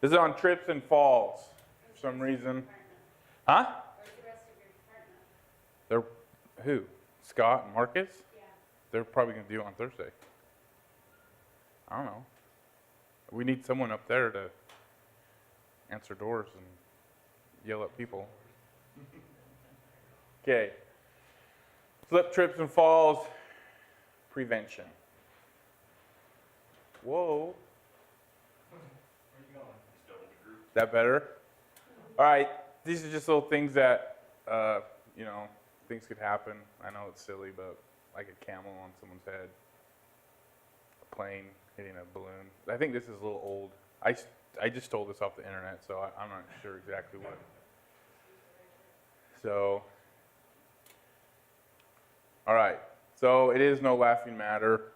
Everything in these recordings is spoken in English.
This is on trips and falls for some reason. Huh? They're who? Scott and Marcus? Yeah. They're probably going to do it on Thursday. I don't know. We need someone up there to answer doors and yell at people. Okay. Slip, trips, and falls prevention. Whoa. Is that better? All right. These are just little things that, things could happen. I know it's silly, but like a camel on someone's head, a plane hitting a balloon. I think this is a little old. I just stole this off the internet, so I'm not sure exactly what. So, all right. So it is no laughing matter.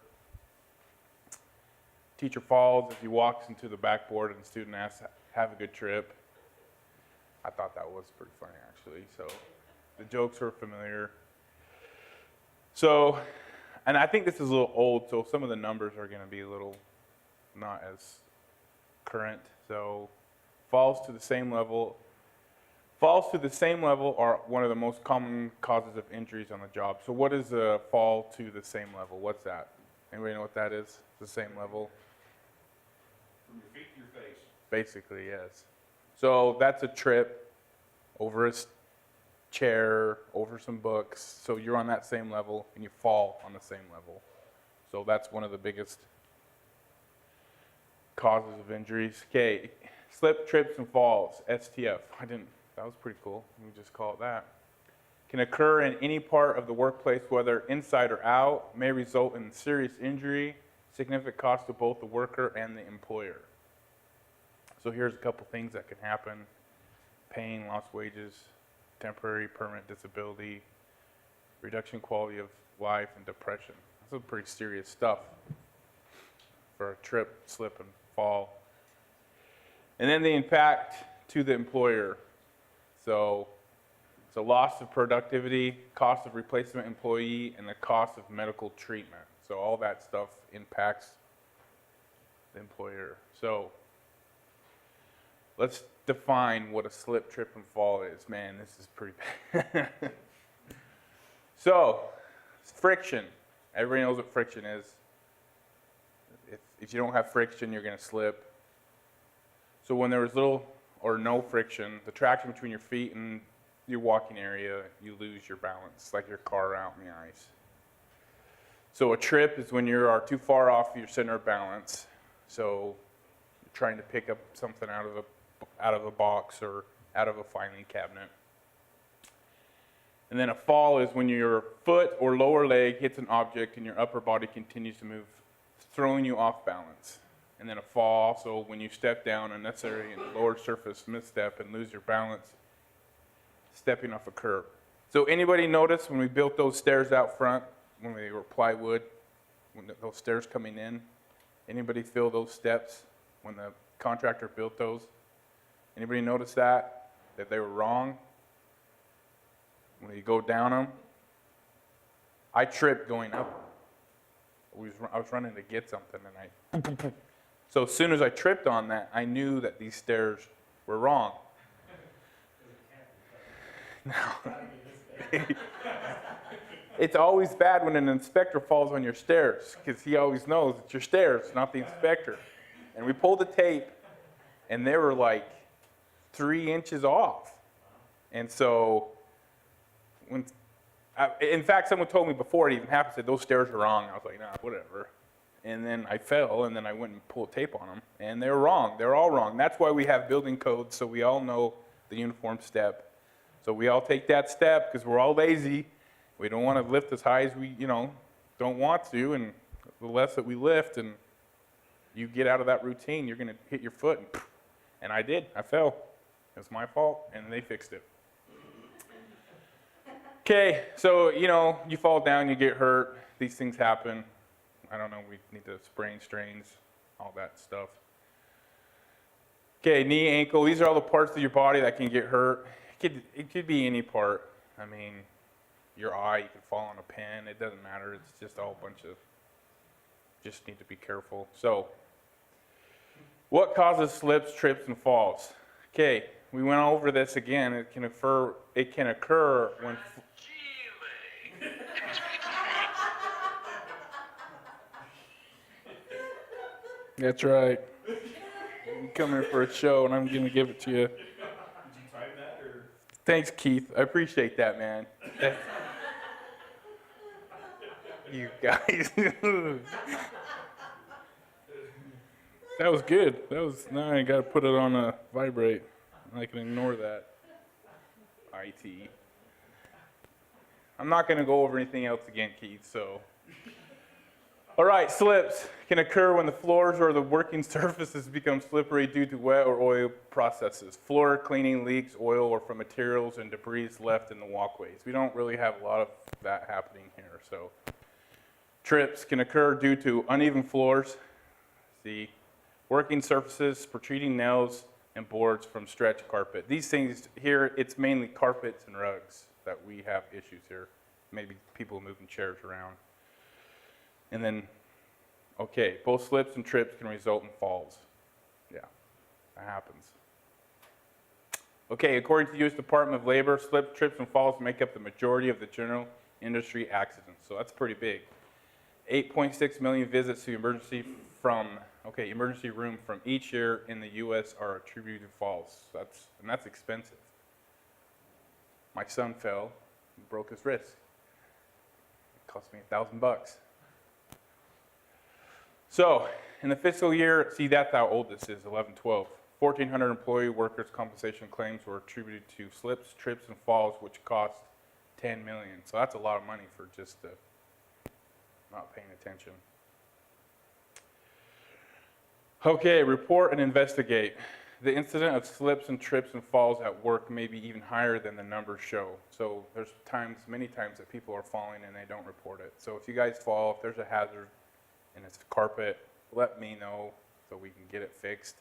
Teacher falls if he walks into the backboard and the student asks, "Have a good trip." I thought that was pretty funny, actually. So the jokes are familiar. So, and I think this is a little old, so some of the numbers are going to be a little not as current. So falls to the same level. Falls to the same level are one of the most common causes of injuries on the job. So what is a fall to the same level? What's that? Anybody know what that is? The same level? From your feet to your face. Basically, yes. So that's a trip over a chair, over some books. So you're on that same level and you fall on the same level. So that's one of the biggest causes of injuries. Okay, slip, trips, and falls, STF. That was pretty cool. Let me just call it that. Can occur in any part of the workplace, whether inside or out, may result in serious injury, significant cost to both the worker and the employer. So here's a couple things that can happen. Pain, lost wages, temporary, permanent disability, reduction quality of life, and depression. That's some pretty serious stuff for a trip, slip, and fall. And then the impact to the employer. So loss of productivity, cost of replacement employee, and the cost of medical treatment. So all that stuff impacts the employer. So let's define what a slip, trip, and fall is. Man, this is pretty bad. So, friction. Everybody knows what friction is. If you don't have friction, you're going to slip. So when there was little or no friction, the traction between your feet and your walking area, you lose your balance, like your car out in the ice. So a trip is when you are too far off your center of balance. So you're trying to pick up something out of a box or out of a filing cabinet. And then a fall is when your foot or lower leg hits an object and your upper body continues to move, throwing you off balance. And then a fall also when you step down unnecessary and lower surface misstep and lose your balance, stepping off a curb. So anybody notice when we built those stairs out front, when they were plywood, when those stairs coming in, anybody feel those steps when the contractor built those? Anybody notice that they were wrong? When you go down them, I tripped going up. I was running to get something, and so as soon as I tripped on that, I knew that these stairs were wrong. No. It's always bad when an inspector falls on your stairs, because he always knows it's your stairs, not the inspector. And we pulled the tape, and they were like 3 inches off. And so, in fact, someone told me before it even happened, said, "Those stairs are wrong." I was like, "Nah, whatever." And then I fell, and then I went and pulled tape on them, and they were wrong. They're all wrong. That's why we have building codes, so we all know the uniform step. So we all take that step because we're all lazy. We don't want to lift as high as we, don't want to, and the less that we lift and you get out of that routine, you're going to hit your foot. And I did. I fell. It was my fault, and they fixed it. Okay, so, you fall down, you get hurt. These things happen. I don't know, we need to sprain, strains, all that stuff. Okay, knee, ankle, these are all the parts of your body that can get hurt. It could be any part. I mean, your eye, you can fall on a pen. It doesn't matter. It's just all a bunch of, just need to be careful. So, What causes slips, trips, and falls? Okay, we went over this again. It can occur when. That's right. You come here for a show, and I'm gonna give it to you. Did you time that, or? Thanks, Keith. I appreciate that, man. You guys. That was good. Now I gotta put it on a vibrate. I can ignore that. IT. I'm not gonna go over anything else again, Keith, so. All right, slips can occur when the floors or the working surfaces become slippery due to wet or oil processes. Floor cleaning, leaks, oil, or from materials and debris left in the walkways. We don't really have a lot of that happening here, so. Trips can occur due to uneven floors, working surfaces, protruding nails, and boards from stretched carpet. These things here, it's mainly carpets and rugs that we have issues here. Maybe people moving chairs around. And then, okay, both slips and trips can result in falls. Yeah, that happens. Okay, according to the U.S. Department of Labor, slips, trips, and falls make up the majority of the general industry accidents. So that's pretty big. 8.6 million visits to emergency room from each year in the U.S. are attributed to falls. That's expensive. My son fell and broke his wrist. It cost me $1,000. So, in the fiscal year, see that's how old this is, 11-12. 1,400 employee workers' compensation claims were attributed to slips, trips, and falls, which cost $10 million. So that's a lot of money for just not paying attention. Okay, report and investigate. The incident of slips and trips and falls at work may be even higher than the numbers show. So there's many times that people are falling and they don't report it. So if you guys fall, if there's a hazard and it's carpet, let me know so we can get it fixed.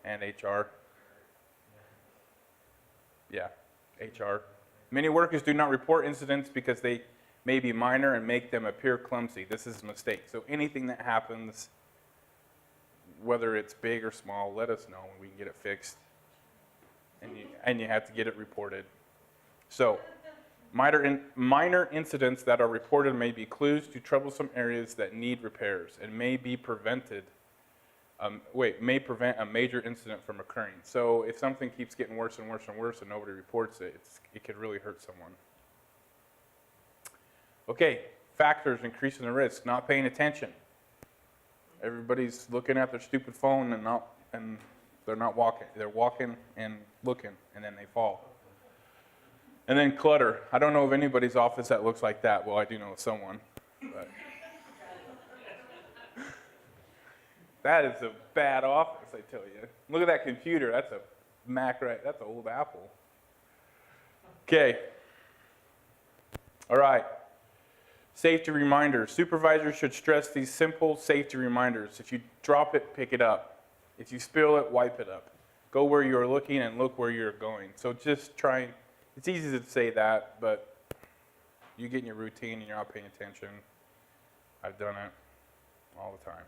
And HR. Yeah, HR. Many workers do not report incidents because they may be minor and make them appear clumsy. This is a mistake. So anything that happens, whether it's big or small, let us know and we can get it fixed. And you have to get it reported. So minor incidents that are reported may be clues to troublesome areas that need repairs and may prevent a major incident from occurring. So if something keeps getting worse and worse and worse and nobody reports it, it could really hurt someone. Okay, factors increasing the risk, not paying attention. Everybody's looking at their stupid phone and they're not walking. They're walking and looking, and then they fall. And then clutter. I don't know of anybody's office that looks like that. Well, I do know someone. But that is a bad office, I tell you. Look at that computer. That's a Mac, right? That's an old Apple. Okay. All right. Safety reminders. Supervisors should stress these simple safety reminders. If you drop it, pick it up. If you spill it, wipe it up. Go where you're looking and look where you're going. So just try. It's easy to say that, but you get in your routine and you're not paying attention. I've done it all the time.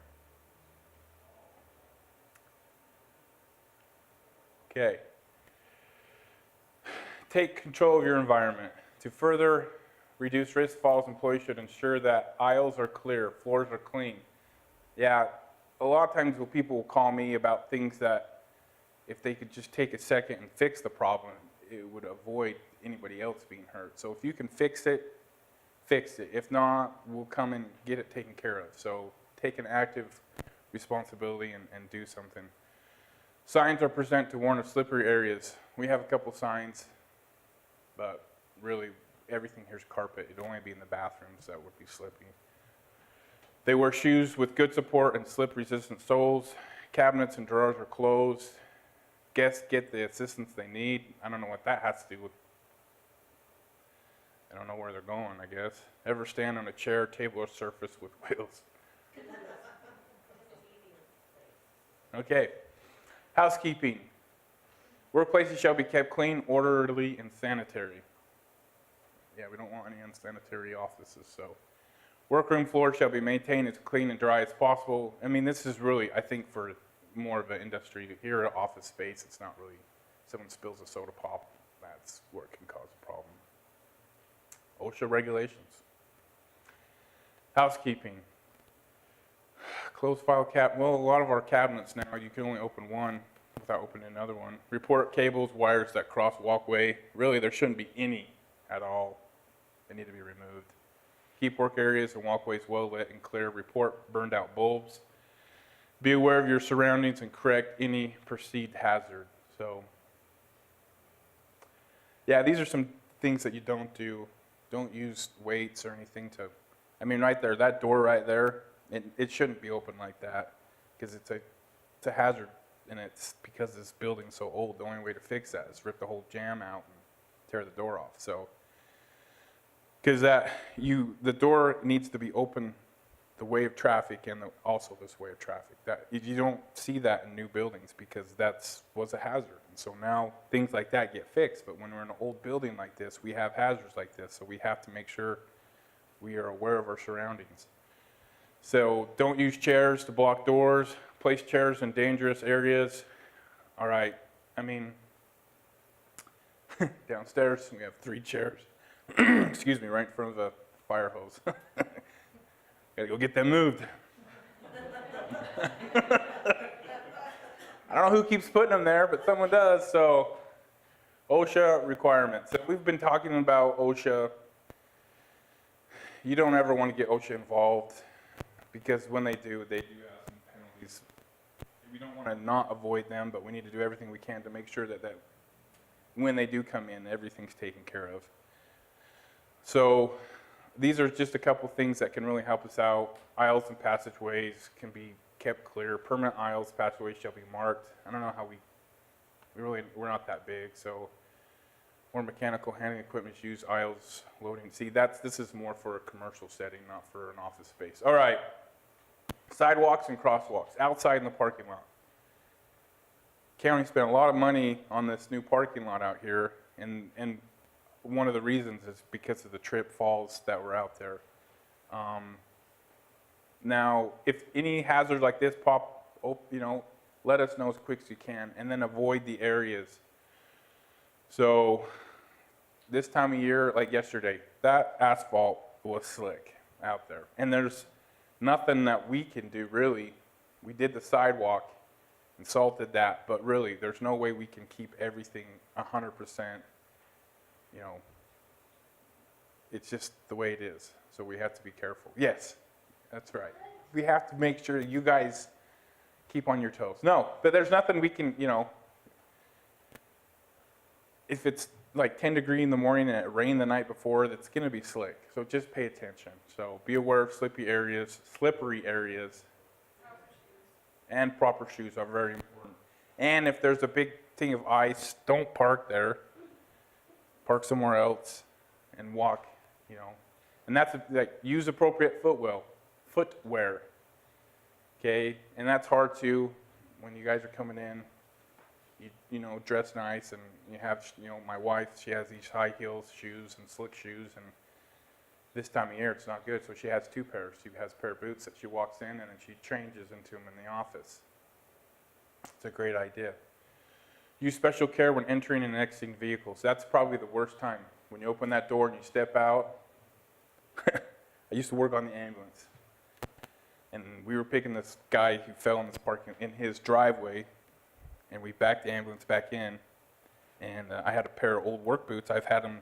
Okay. Take control of your environment. To further reduce risk falls, employees should ensure that aisles are clear, floors are clean. Yeah, a lot of times people will call me about things that if they could just take a second and fix the problem, it would avoid anybody else being hurt. So if you can fix it, fix it. If not, we'll come and get it taken care of. So take an active responsibility and do something. Signs are present to warn of slippery areas. We have a couple signs, but really everything here's carpet. It'd only be in the bathrooms that would be slippy. They wear shoes with good support and slip-resistant soles. Cabinets and drawers are closed. Guests get the assistance they need. I don't know what that has to do with. I don't know where they're going, I guess. Ever stand on a chair, table, or surface with wheels? Okay. Housekeeping. Workplaces shall be kept clean, orderly, and sanitary. Yeah, we don't want any unsanitary offices, so. Workroom floor shall be maintained as clean and dry as possible. I mean, this is really, I think, for more of an industry. Here at office space, it's not really, someone spills a soda pop, that's where it can cause a problem. OSHA regulations. Housekeeping. Closed file well, a lot of our cabinets now, you can only open one without opening another one. Report cables, wires that cross walkway. Really, there shouldn't be any at all. They need to be removed. Keep work areas and walkways well lit and clear. Report burned out bulbs. Be aware of your surroundings and correct any perceived hazard. So, yeah, these are some things that you don't do. Don't use weights or anything to, I mean, right there, that door right there, it shouldn't be open like that because it's a hazard, and it's because this building's so old. The only way to fix that is rip the whole jamb out and tear the door off. So, because the door needs to be open the way of traffic and also this way of traffic. That you don't see that in new buildings because that was a hazard. And so now things like that get fixed. But when we're in an old building like this, we have hazards like this. So we have to make sure we are aware of our surroundings. So don't use chairs to block doors. Place chairs in dangerous areas. All right. I mean, downstairs we have 3 chairs. Excuse me, right in front of a fire hose. Gotta go get them moved. I don't know who keeps putting them there, but someone does. So, OSHA requirements. So we've been talking about OSHA. You don't ever want to get OSHA involved because when they do have some penalties. We don't want to not avoid them, but we need to do everything we can to make sure that when they do come in, everything's taken care of. So these are just a couple things that can really help us out. Aisles and passageways can be kept clear. Permanent aisles, passageways shall be marked. I don't know how we're not that big, so more mechanical handling equipment is used, aisles, loading. See, this is more for a commercial setting, not for an office space. All right, sidewalks and crosswalks outside in the parking lot. County spent a lot of money on this new parking lot out here, and one of the reasons is because of the trip falls that were out there. Now, if any hazards like this pop, let us know as quick as you can, and then avoid the areas. So, this time of year, like yesterday, that asphalt was slick out there, and there's nothing that we can do really. We did the sidewalk and salted that, but really, there's no way we can keep everything 100%. It's just the way it is. So we have to be careful. Yes, that's right. We have to make sure you guys keep on your toes. No, but there's nothing we can, if it's like 10 degrees in the morning and it rained the night before, that's going to be slick. So just pay attention. So be aware of slippery areas, and proper shoes are very important. And if there's a big thing of ice, don't park there. Park somewhere else and walk, And that's use appropriate footwear. Okay, and that's hard too when you guys are coming in. You dress nice, and you have, my wife, she has these high heels shoes and slick shoes, and this time of year it's not good, so she has 2 pairs. She has a pair of boots that she walks in and then she changes into them in the office. It's a great idea. Use special care when entering and exiting vehicles. That's probably the worst time. When you open that door and you step out. I used to work on the ambulance. And we were picking this guy who fell in his driveway. And we backed the ambulance back in. And I had a pair of old work boots. I've had them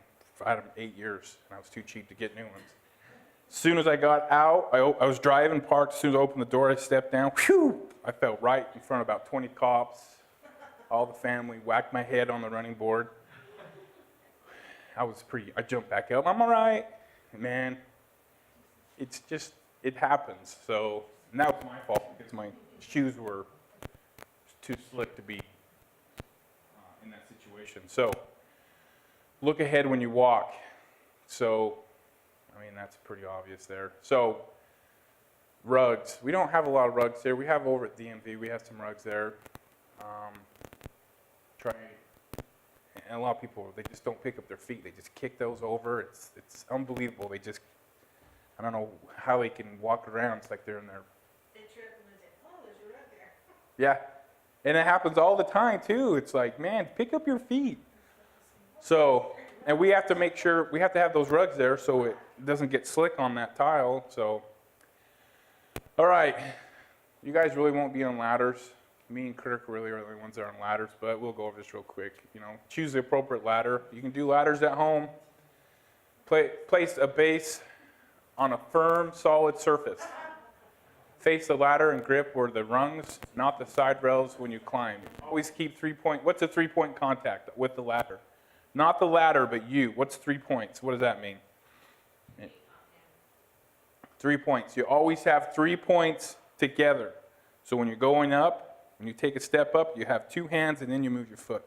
8 years. And I was too cheap to get new ones. As soon as I got out, I was driving, parked. As soon as I opened the door, I stepped down. Whew! I fell right in front of about 20 cops. All the family, whacked my head on the running board. I jumped back up. I'm all right. Man, it happens. So, and that was my fault because my shoes were too slick to be in that situation. So, look ahead when you walk. So, that's pretty obvious there. So, rugs. We don't have a lot of rugs here. We have over at DMV, we have some rugs there. And a lot of people, they just don't pick up their feet. They just kick those over. It's unbelievable. I don't know how they can walk around. It's like they're in there. They trip and they say, oh, there's a rug there. Yeah. And it happens all the time, too. It's like, man, pick up your feet. So, and we have to make sure, we have to have those rugs there so it doesn't get slick on that tile. So, all right. You guys really won't be on ladders. Me and Kirk really are the ones that are on ladders, but we'll go over this real quick. You know, choose the appropriate ladder. You can do ladders at home. Place a base on a firm, solid surface. Face the ladder and grip where the rungs, not the side rails when you climb. Always keep 3 point. What's a 3-point contact with the ladder? Not the ladder, but you. What's 3 points? What does that mean? 3 points. You always have 3 points together. So when you're going up, when you take a step up, you have 2 hands and then you move your foot.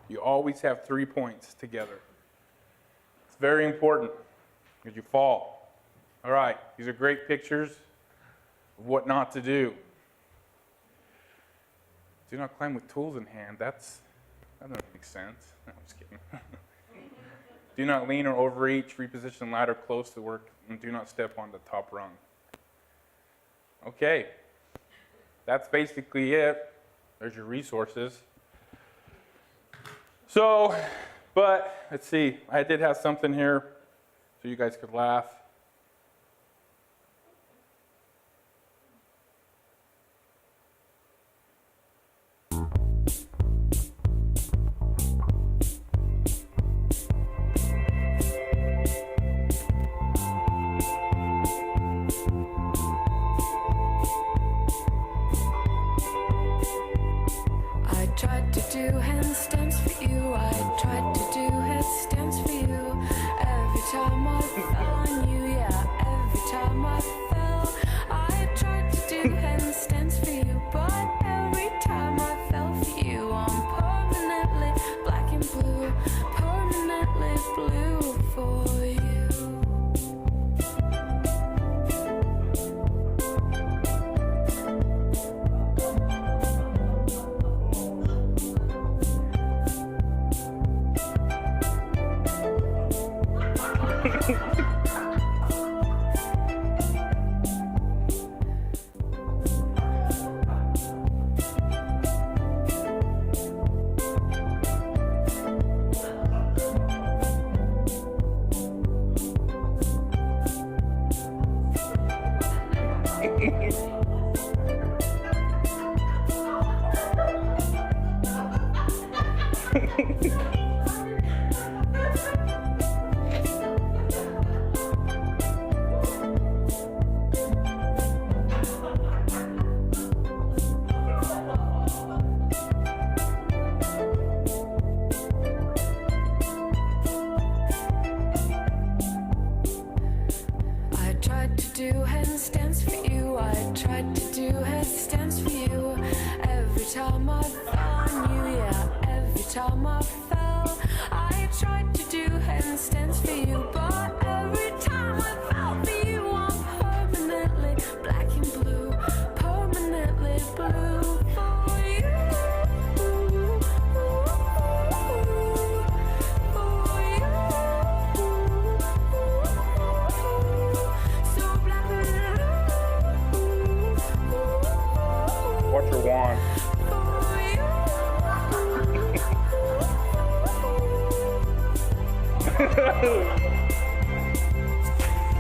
You always have 3 points together. It's very important because you fall. All right, these are great pictures of what not to do. Do not climb with tools in hand. That doesn't make sense. No, I'm just kidding. Do not lean or overreach. Reposition ladder close to work, and do not step on the top rung. Okay, that's basically it. There's your resources. So, but let's see. I did have something here so you guys could laugh.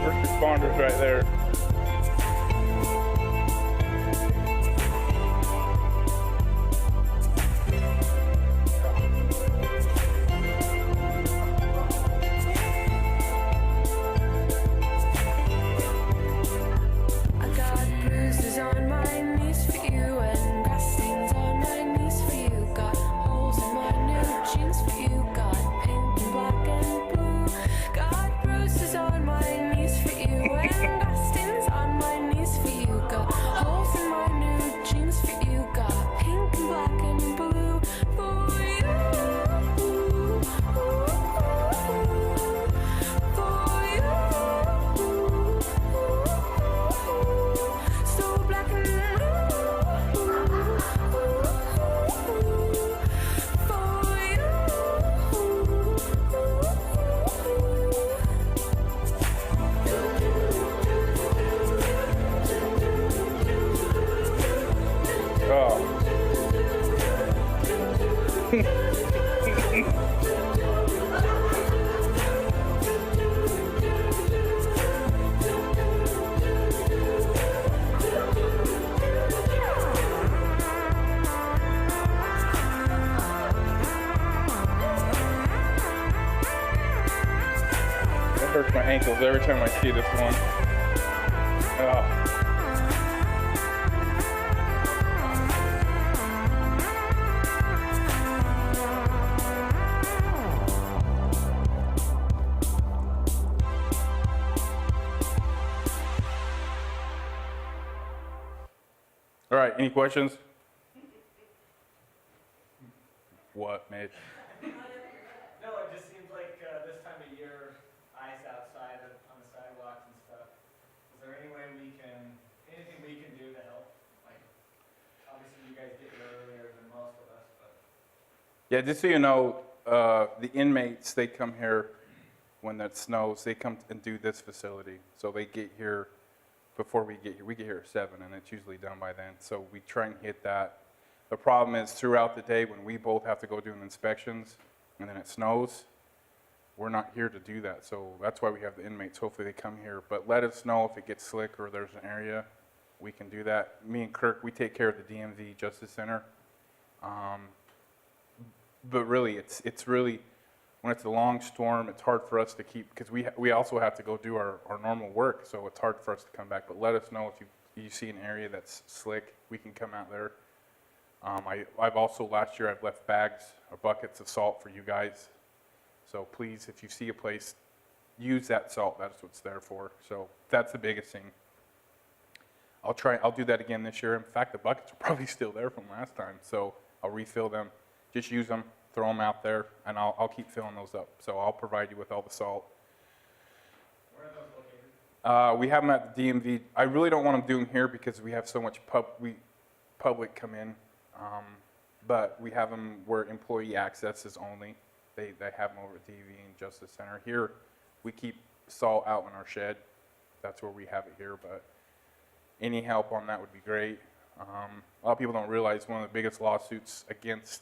First responders right there. So black and ankles every time I see this one. Oh. All right, any questions? What, Mitch? No, it just seems like this time of year, ice outside on the sidewalks and stuff. Is there any way anything we can do to help? Like, obviously you guys get here earlier than most of us, but. Yeah, just so you know, the inmates, they come here when it snows. They come and do this facility. So they get here before we get here. We get here at 7, and it's usually done by then. So we try and hit that. The problem is throughout the day when we both have to go do inspections and then it snows, we're not here to do that. So that's why we have the inmates. Hopefully they come here. But let us know if it gets slick or there's an area. We can do that. Me and Kirk, we take care of the DMV Justice Center. But really, it's really, when it's a long storm, it's hard for us to keep, because we also have to go do our normal work, so it's hard for us to come back. But let us know if you see an area that's slick, we can come out there. I've also, last year, I've left bags or buckets of salt for you guys. So please, if you see a place, use that salt. That's what it's there for. So that's the biggest thing. I'll do that again this year. In fact, the buckets are probably still there from last time, so I'll refill them. Just use them, throw them out there, and I'll keep filling those up. So I'll provide you with all the salt. Where are those located? We have them at the DMV. I really don't want them doing here because we have so much public come in. But we have them where employee access is only. They have them over at DMV and Justice Center. Here, we keep salt out in our shed. That's where we have it here. But any help on that would be great. A lot of people don't realize one of the biggest lawsuits against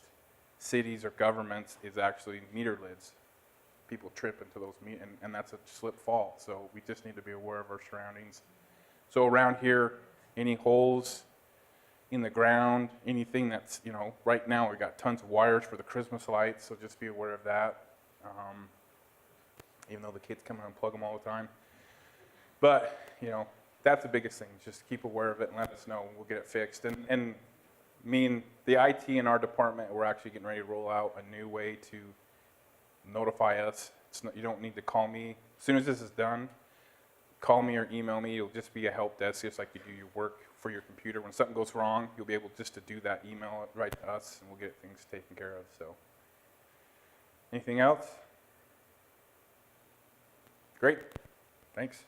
cities or governments is actually meter lids. People trip into those and that's a slip fall. So we just need to be aware of our surroundings. So around here, any holes in the ground, anything that's, right now we got tons of wires for the Christmas lights, so just be aware of that. Even though the kids come in and plug them all the time. But, that's the biggest thing. Just keep aware of it and let us know. We'll get it fixed. And me and the IT in our department, we're actually getting ready to roll out a new way to notify us. You don't need to call me. As soon as this is done, call me or email me. It'll just be a help desk, just like you do your work for your computer. When something goes wrong, you'll be able just to do that, email it right to us, and we'll get things taken care of. So, anything else? Great. Thanks.